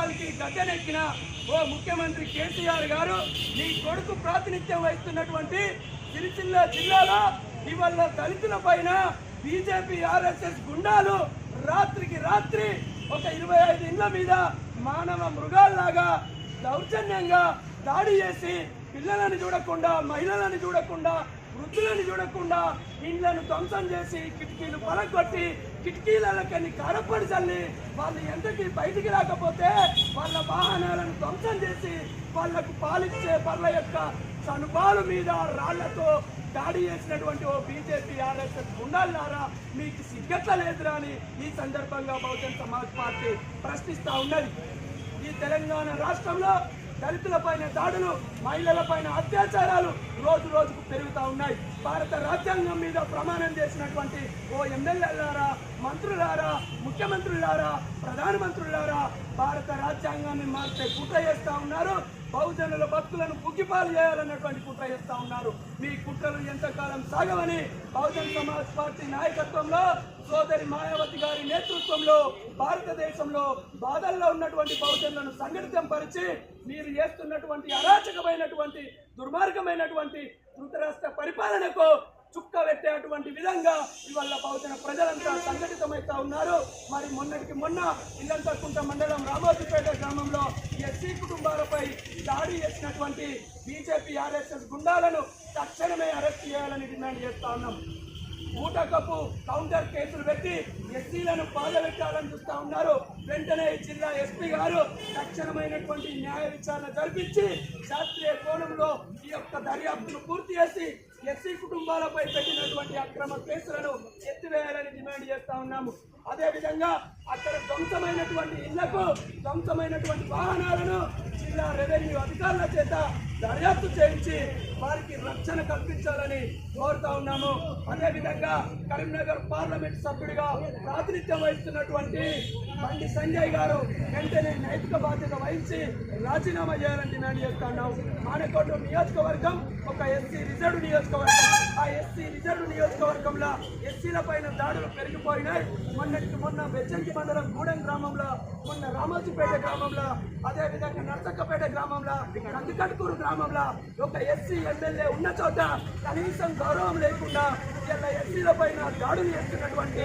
పలికి గద్దెనెక్కిన ఓ ముఖ్యమంత్రి కేసీఆర్ గారు నీ కొడుకు ప్రాతినిధ్యం వహిస్తున్నటువంటి సిరిసిల్ల జిల్లాలో ఇవాళ దళితుల పైన బీజేపీ ఆర్ఎస్ఎస్ గుండాలు రాత్రికి రాత్రి ఒక 25 ఇండ్ల మీద మానవ మృగాల్లాగా దౌర్జన్యంగా దాడి చేసి పిల్లలను చూడకుండా మహిళలను చూడకుండా వృద్ధులను చూడకుండా ఇండ్లను ధ్వంసం చేసి కిటికీలు పలగొట్టి కిటికీలకి కారపడి చల్లి వాళ్ళు ఎంతకి బయటికి రాకపోతే వాళ్ళ వాహనాలను ధ్వంసం చేసి వాళ్లకు పాలిచ్చే వాళ్ళ యొక్క చనుబాలు మీద రాళ్లతో దాడి చేసినటువంటి ఓ బీజేపీ ఆర్ఎస్ఎస్ గుండాలారా మీకు సిగ్గట్ల లేదురా అని ఈ సందర్భంగా బహుజన్ సమాజ్ పార్టీ ప్రశ్నిస్తూ ఉన్నది. ఈ తెలంగాణ రాష్ట్రంలో దళితులపైన దాడులు, మహిళలపైన అత్యాచారాలు రోజు రోజుకు పెరుగుతూ ఉన్నాయి. భారత రాజ్యాంగం మీద ప్రమాణం చేసినటువంటి ఓ ఎమ్మెల్యేలారా, మంత్రులారా, ముఖ్యమంత్రులారా, ప్రధానమంత్రులారా భారత రాజ్యాంగాన్ని మార్చే కుట్ర చేస్తూ ఉన్నారు. బహుజనుల భక్తులను బుగ్గిపాలు చేయాలన్నటువంటి కుట్ర చేస్తూ ఉన్నారు. మీ కుట్రలు ఎంతకాలం సాగవని బహుజన్ సమాజ్ పార్టీ నాయకత్వంలో సోదరి మాయావతి గారి నేతృత్వంలో భారతదేశంలో బాధల్లో ఉన్నటువంటి బహుజనులను సంఘటితంపరిచి మీరు చేస్తున్నటువంటి అరాచకమైనటువంటి దుర్మార్గమైనటువంటి ధృతరాష్ట్ర పరిపాలనకు చుక్క పెట్టేటువంటి విధంగా ఇవాళ బహుజన ప్రజలంతా సంఘటితమవుతా ఉన్నారు. మరి మొన్నటికి మొన్న ఇల్లంతకుంట మండలం రామోజీపేట గ్రామంలో ఎస్సీ కుటుంబాలపై దాడి చేసినటువంటి బీజేపీ ఆర్ఎస్ఎస్ గుండాలను తక్షణమే అరెస్ట్ చేయాలని డిమాండ్ చేస్తా ఉన్నాం. ఊటకపు కౌంటర్ కేసులు పెట్టి ఎస్సీలను బాధపెట్టాలని చూస్తా ఉన్నారు. వెంటనే జిల్లా ఎస్పీ గారు తక్షణమైనటువంటి న్యాయ విచారణ జరిపించి శాస్త్రీయ కోణంలో ఈ యొక్క దర్యాప్తును పూర్తి చేసి ఎస్సీ కుటుంబాలపై పెట్టినటువంటి అక్రమ కేసులను ఎత్తివేయాలని డిమాండ్ చేస్తా ఉన్నాము. అదేవిధంగా అక్కడ ధ్వంసమైనటువంటి ఇళ్లకు, ధ్వంసమైనటువంటి వాహనాలను జిల్లా రెవెన్యూ అధికారుల చేత దర్యాప్తు చేయించి వారికి రక్షణ కల్పించాలని కోరుతా ఉన్నాము. అదేవిధంగా కరీంనగర్ పార్లమెంట్ సభ్యుడిగా ప్రాతినిధ్యం వహిస్తున్నటువంటి బండి సంజయ్ గారు వెంటనే నైతిక బాధ్యత వహించి రాజీనామా చేయాలని డిమాండ్ చేస్తా ఉన్నాము. మానకోట నియోజకవర్గం ఒక ఎస్సీ రిజర్వ్ నియోజకవర్గం. ఆ ఎస్సీ రిజర్వ్ నియోజకవర్గంలో ఎస్సీల పైన దాడులు పెరిగిపోయినాయి. మొన్నటికి మొన్న బెజ్జంకి మండలం గూడెం గ్రామంలో, మొన్న రామోజీపేట గ్రామంలో, అదేవిధంగా నర్సక్కపేట గ్రామంలో, కందికట్కూరు గ్రామంలో ఒక ఎస్సీ ఎమ్మెల్యే ఉన్న చోట కనీసం గౌరవం లేకుండా ఇలా ఎస్సీల పైన దాడులు చేస్తున్నటువంటి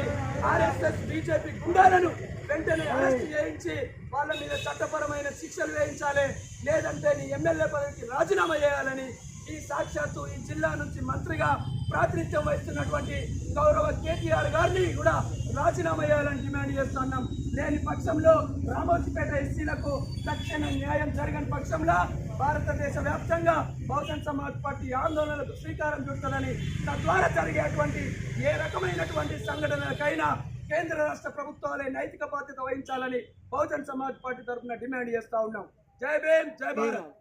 ఆర్ఎస్ఎస్ బీజేపీ గుండాలను వెంటనే అరెస్ట్ చేయించి వాళ్ళ మీద చట్టపరమైన శిక్షలు వేయించాలి, లేదంటే నీ ఎమ్మెల్యే పదవికి రాజీనామా చేయాలని ఈ సాక్షాత్తు ఈ జిల్లా నుంచి మంత్రిగా ప్రాతినిధ్యం వహిస్తున్నటువంటి గౌరవ కేటీఆర్ గారిని కూడా రాజీనామా చేయాలని డిమాండ్ చేస్తున్నాం. లేని పక్షంలో రామోజీపేట ఎస్సీలకు తక్షణ న్యాయం జరగని పక్షంలో భారతదేశ వ్యాప్తంగా బహుజన్ సమాజ్ పార్టీ ఆందోళనలకు శ్రీకారం చుడుతుందని, తద్వారా జరిగేటువంటి ఏ రకమైనటువంటి సంఘటనలకైనా కేంద్ర రాష్ట్ర ప్రభుత్వాలే నైతిక బాధ్యత వహించాలని బహుజన్ సమాజ్ పార్టీ తరఫున డిమాండ్ చేస్తా ఉన్నాం. జై భీమ్, జై భారత్.